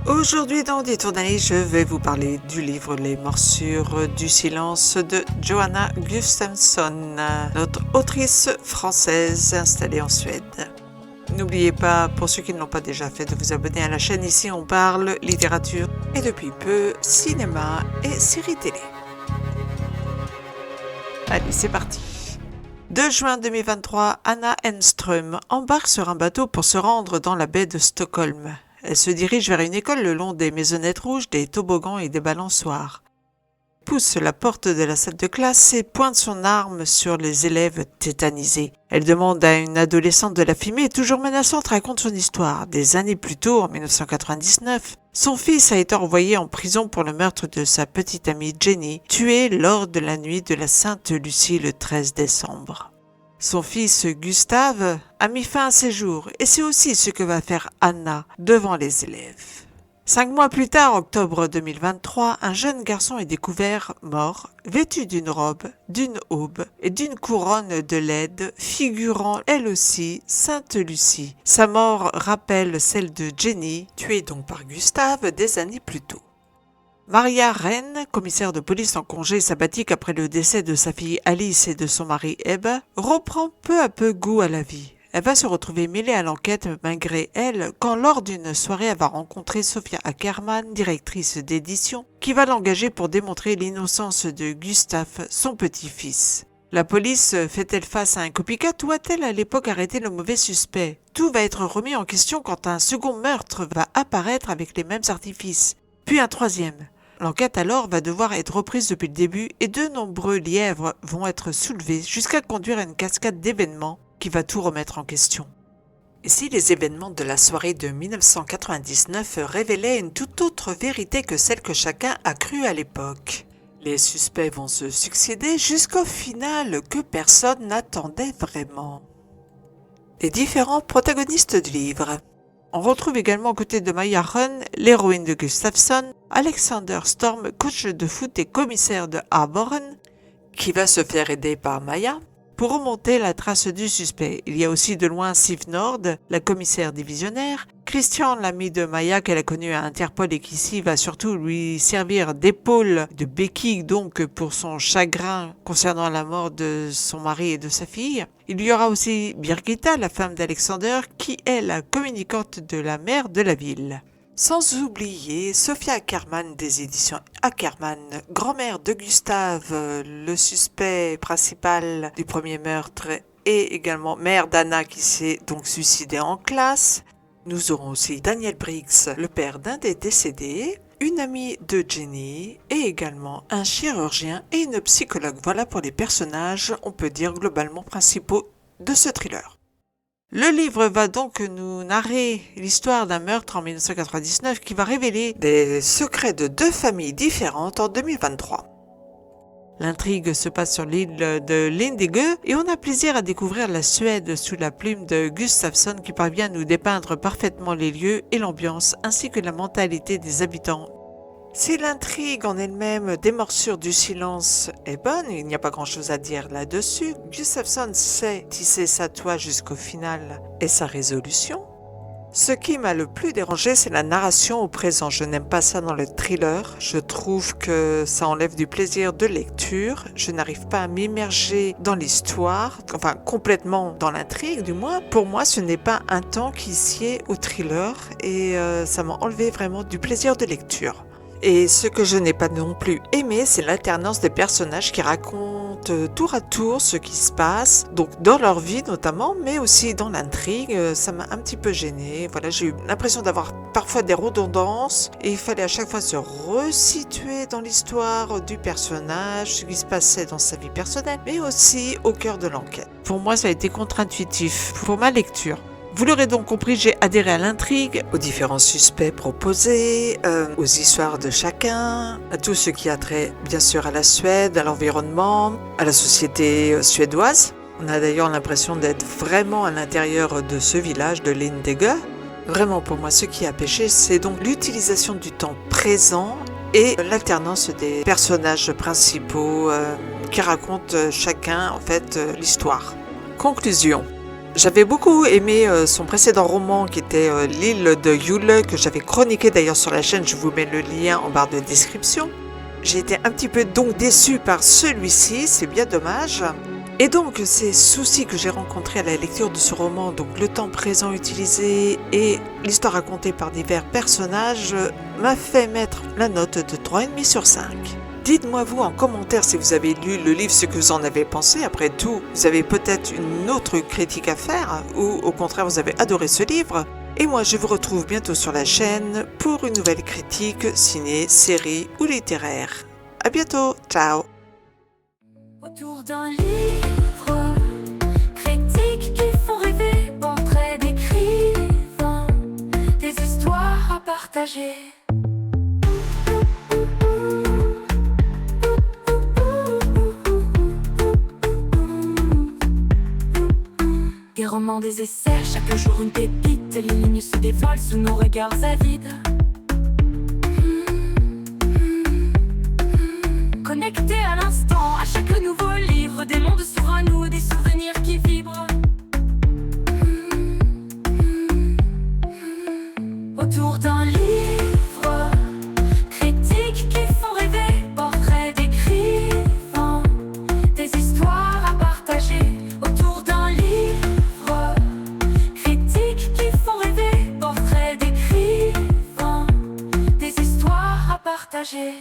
Aujourd'hui dans Détour d'Analyse, je vais vous parler du livre Les Morsures du silence de Johanna Gustafsson, notre autrice française installée en Suède. N'oubliez pas, pour ceux qui ne l'ont pas déjà fait, de vous abonner à la chaîne. Ici on parle littérature et depuis peu cinéma et séries télé. Allez, c'est parti. 2 juin 2023, Anna Enström embarque sur un bateau pour se rendre dans la baie de Stockholm. Elle se dirige vers une école le long des maisonnettes rouges, des toboggans et des balançoires. Elle pousse la porte de la salle de classe et pointe son arme sur les élèves tétanisés. Elle demande à une adolescente de la filmer et toujours menaçante raconte son histoire. Des années plus tôt, en 1999, son fils a été envoyé en prison pour le meurtre de sa petite amie Jenny, tuée lors de la nuit de la Sainte-Lucie le 13 décembre. Son fils Gustave a mis fin à ses jours et c'est aussi ce que va faire Anna devant les élèves. 5 mois plus tard, octobre 2023, un jeune garçon est découvert mort, vêtu d'une robe, d'une aube et d'une couronne de LED figurant elle aussi Sainte Lucie. Sa mort rappelle celle de Jenny, tuée donc par Gustave des années plus tôt. Maria Renn, commissaire de police en congé sabbatique après le décès de sa fille Alice et de son mari Ebbe, reprend peu à peu goût à la vie. Elle va se retrouver mêlée à l'enquête malgré elle quand lors d'une soirée elle va rencontrer Sofia Ackerman, directrice d'édition, qui va l'engager pour démontrer l'innocence de Gustave, son petit-fils. La police fait-elle face à un copycat ou a-t-elle à l'époque arrêté le mauvais suspect? Tout va être remis en question quand un second meurtre va apparaître avec les mêmes artifices, puis un troisième. L'enquête alors va devoir être reprise depuis le début et de nombreux lièvres vont être soulevés jusqu'à conduire à une cascade d'événements qui va tout remettre en question. Et si les événements de la soirée de 1999 révélaient une toute autre vérité que celle que chacun a crue à l'époque? Les suspects vont se succéder jusqu'au final que personne n'attendait vraiment. Les différents protagonistes du livre. On retrouve également aux côtés de Maja Renn, l'héroïne de Gustafsson, Alexander Storm, coach de foot et commissaire de Arboren, qui va se faire aider par Maja pour remonter la trace du suspect. Il y a aussi de loin Siv Nord, la commissaire divisionnaire, Christian, l'ami de Maja qu'elle a connu à Interpol et qui ici va surtout lui servir d'épaule, de béquille donc pour son chagrin concernant la mort de son mari et de sa fille. Il y aura aussi Birgitta, la femme d'Alexander, qui est la communicante de la maire de la ville. Sans oublier Sofia Ackerman des éditions Ackerman, grand-mère de Gustave, le suspect principal du premier meurtre, et également mère d'Anna qui s'est donc suicidée en classe. Nous aurons aussi Daniel Briggs, le père d'un des décédés, une amie de Jenny et également un chirurgien et une psychologue. Voilà pour les personnages, on peut dire globalement principaux de ce thriller. Le livre va donc nous narrer l'histoire d'un meurtre en 1999 qui va révéler des secrets de 2 familles différentes en 2023. L'intrigue se passe sur l'île de Lindegö et on a plaisir à découvrir la Suède sous la plume de Gustafsson qui parvient à nous dépeindre parfaitement les lieux et l'ambiance ainsi que la mentalité des habitants. Si l'intrigue en elle-même des morsures du silence est bonne, il n'y a pas grand-chose à dire là-dessus, Gustafsson sait tisser sa toile jusqu'au final et sa résolution. Ce qui m'a le plus dérangé, c'est la narration au présent. Je n'aime pas ça dans le thriller. Je trouve que ça enlève du plaisir de lecture. Je n'arrive pas à m'immerger dans l'histoire, enfin complètement dans l'intrigue du moins. Pour moi, ce n'est pas un temps qui sied au thriller et ça m'a enlevé vraiment du plaisir de lecture. Et ce que je n'ai pas non plus aimé, c'est l'alternance des personnages qui racontent tour à tour ce qui se passe, donc dans leur vie notamment, mais aussi dans l'intrigue. Ça m'a un petit peu gênée. Voilà, j'ai eu l'impression d'avoir parfois des redondances et il fallait à chaque fois se resituer dans l'histoire du personnage, ce qui se passait dans sa vie personnelle, mais aussi au cœur de l'enquête. Pour moi, ça a été contre-intuitif pour ma lecture. Vous l'aurez donc compris, j'ai adhéré à l'intrigue, aux différents suspects proposés, aux histoires de chacun, à tout ce qui a trait bien sûr à la Suède, à l'environnement, à la société suédoise. On a d'ailleurs l'impression d'être vraiment à l'intérieur de ce village de Lindegö. Vraiment pour moi, ce qui a pêché, c'est donc l'utilisation du temps présent et l'alternance des personnages principaux qui racontent chacun en fait l'histoire. Conclusion. J'avais beaucoup aimé son précédent roman qui était L'île de Yule, que j'avais chroniqué d'ailleurs sur la chaîne, je vous mets le lien en barre de description. J'ai été un petit peu donc déçue par celui-ci, c'est bien dommage. Et donc ces soucis que j'ai rencontrés à la lecture de ce roman, donc le temps présent utilisé et l'histoire racontée par divers personnages, m'a fait mettre la note de 3,5 sur 5. Dites-moi vous en commentaire si vous avez lu le livre, ce que vous en avez pensé. Après tout, vous avez peut-être une autre critique à faire ou au contraire vous avez adoré ce livre. Et moi je vous retrouve bientôt sur la chaîne pour une nouvelle critique ciné, série ou littéraire. À bientôt, ciao. Autour d'un livre, critiques qui font rêver, portraits d'écrivains, des histoires à partager. Des romans, des essais, chaque jour une pépite, les lignes se dévoilent sous nos regards avides. Connectés à l'instant, à chaque nouveau livre, des mondes s'ouvrent à nous, des souvenirs qui vibrent. Autour d'un livre, critiques qui font rêver, portraits d'écrivains, des histoires à partager. Autour d'un livre, critiques qui font rêver, portraits d'écrivains, des histoires à partager.